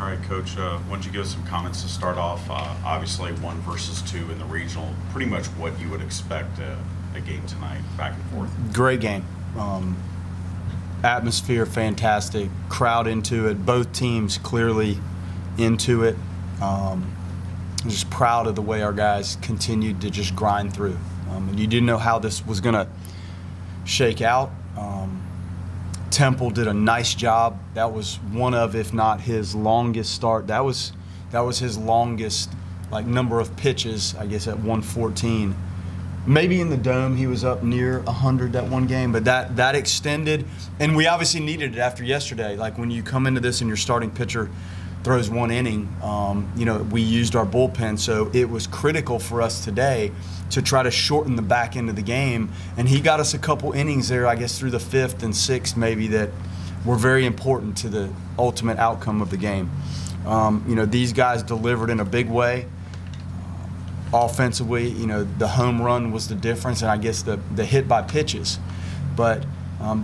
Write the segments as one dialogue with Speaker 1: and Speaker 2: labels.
Speaker 1: All right, Coach, why don't you give us some comments to start off? Obviously, 1 versus 2 in the regional, pretty much what you would expect a game tonight, back and forth.
Speaker 2: Great game. Atmosphere fantastic, crowd into it, both teams clearly into it. I'm just proud of the way our guys continued to just grind through. And you didn't know how this was going to shake out. Temple did a nice job. That was one of, if not his longest start. That was his longest number of pitches, I guess, at 114. Maybe in the dome he was up near 100 that one game, but that extended, and we obviously needed it after yesterday. Like when you come into this and your starting pitcher throws 1 inning, we used our bullpen, so it was critical for us today to try to shorten the back end of the game, and he got us a couple innings there, I guess through the 5th and 6th maybe, that were very important to the ultimate outcome of the game. These guys delivered in a big way. Offensively, the home run was the difference, and I guess the hit by pitches. But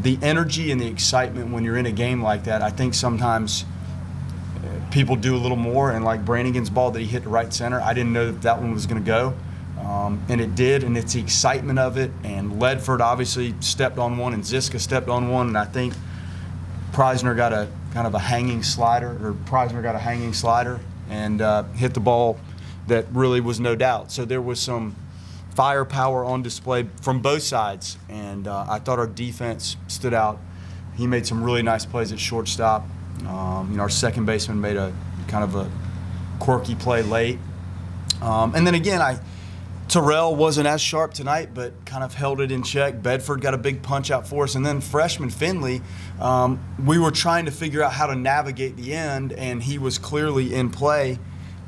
Speaker 2: the energy and the excitement when you're in a game like that, I think sometimes people do a little more, and like Brannigan's ball that he hit to right center, I didn't know that one was going to go. And it did, and it's the excitement of it. And Ledford obviously stepped on one, and Ziska stepped on one, and I think Preisner got a kind of a hanging slider, and hit the ball that really was no doubt. So there was some firepower on display from both sides, and I thought our defense stood out. He made some really nice plays at shortstop. Our second baseman made a kind of a quirky play late. And then again, Terrell wasn't as sharp tonight, but kind of held it in check. Bedford got a big punch out for us. And then freshman Finley, we were trying to figure out how to navigate the end, and he was clearly in play.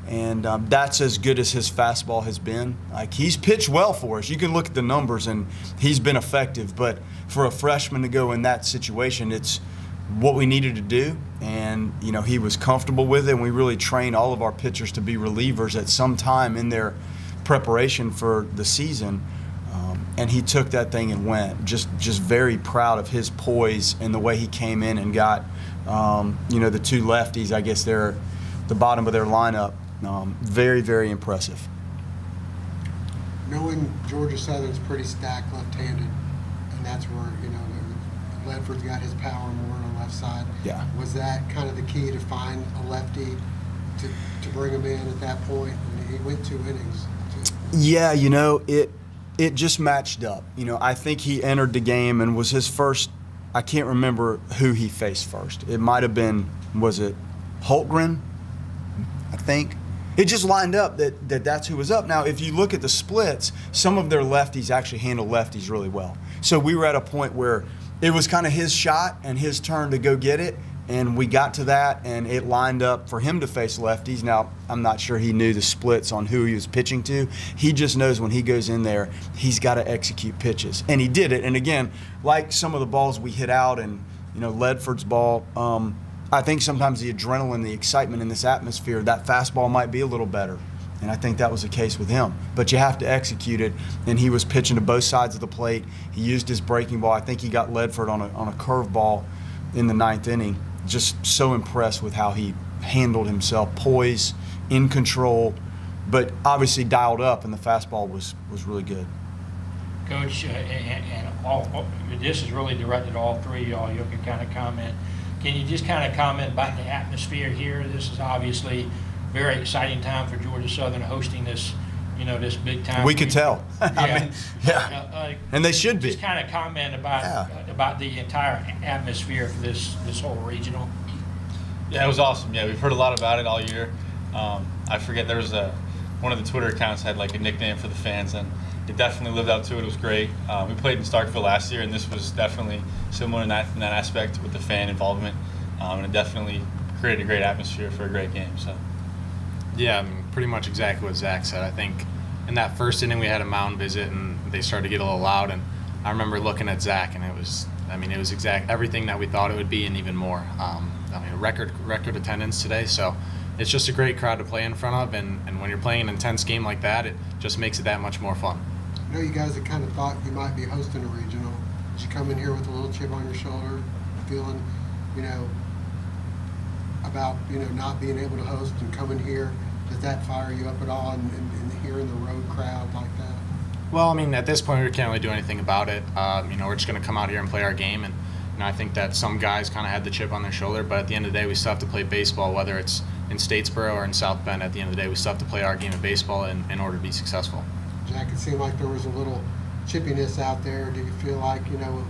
Speaker 2: And that's as good as his fastball has been. He's pitched well for us. You can look at the numbers, and he's been effective. But for a freshman to go in that situation, it's what we needed to do. And, he was comfortable with it, and we really trained all of our pitchers to be relievers at some time in their preparation for the season. And he took that thing and went. Just very proud of his poise and the way he came in and got, the 2 lefties, I guess they're the bottom of their lineup. Very, very impressive.
Speaker 3: Knowing Georgia Southern's pretty stacked left-handed, and that's where, Ledford's got his power more on the left side.
Speaker 2: Yeah.
Speaker 3: Was that kind of the key to find a lefty to bring him in at that point? I mean, he went 2 innings.
Speaker 2: Yeah, it just matched up. I think he entered the game and was his first. I can't remember who he faced first. It might have been, was it Holtgren? I think. It just lined up that's who was up. Now, if you look at the splits, some of their lefties actually handle lefties really well. So we were at a point where it was kind of his shot and his turn to go get it, and we got to that, and it lined up for him to face lefties. Now, I'm not sure he knew the splits on who he was pitching to. He just knows when he goes in there, he's got to execute pitches, and he did it. And again, like some of the balls we hit out, and Ledford's ball, I think sometimes the adrenaline, the excitement in this atmosphere, that fastball might be a little better. And I think that was the case with him. But you have to execute it, and he was pitching to both sides of the plate. He used his breaking ball. I think he got Ledford on a curveball in the 9th inning. Just so impressed with how he handled himself, poise, in control, but obviously dialed up, and the fastball was really good.
Speaker 4: Coach, this is really directed to all 3 of y'all. You can kind of comment. Can you just kind of comment about the atmosphere here? This is obviously a very exciting time for Georgia Southern hosting this, this big time.
Speaker 2: We could tell.
Speaker 4: Yeah.
Speaker 2: And they should be.
Speaker 4: Just kind of comment about the entire atmosphere for this whole regional.
Speaker 5: Yeah, it was awesome. Yeah, we've heard a lot about it all year. I forget, there was one of the Twitter accounts had a nickname for the fans, and it definitely lived up to it. It was great. We played in Starkville last year, and this was definitely similar in that aspect with the fan involvement, and it definitely created a great atmosphere for a great game. So.
Speaker 6: Yeah, pretty much exactly what Zach said. I think in that first inning we had a mound visit, and they started to get a little loud, and I remember looking at Zach, and it was exact everything that we thought it would be and even more. Record attendance today, so it's just a great crowd to play in front of, and when you're playing an intense game like that, it just makes it that much more fun.
Speaker 3: I know you guys had kind of thought you might be hosting a regional. Did you come in here with a little chip on your shoulder, feeling, about, you know, not being able to host and coming here? Does that fire you up at all, and hearing the road crowd like that?
Speaker 6: Well, I mean, at this point, we can't really do anything about it. You know, we're just going to come out here and play our game. And you know, I think that some guys kind of had the chip on their shoulder, but at the end of the day, we still have to play baseball, whether it's in Statesboro or in South Bend. At the end of the day, we still have to play our game of baseball in order to be successful.
Speaker 3: Jack, it seemed like there was a little chippiness out there. Do you feel like, you know,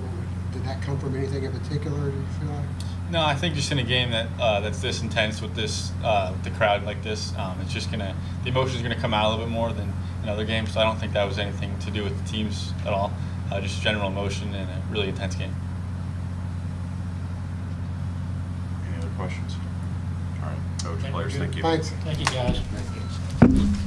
Speaker 3: did that come from anything in particular, do you feel like?
Speaker 5: No, I think just in a game that that's this intense with this the crowd like this, it's just the emotion's gonna come out a little bit more than in other games. So I don't think that was anything to do with the teams at all. Just general emotion and a really intense game.
Speaker 1: Any other questions? All right, coach, players, thank you.
Speaker 3: Thanks.
Speaker 4: Thank you, guys.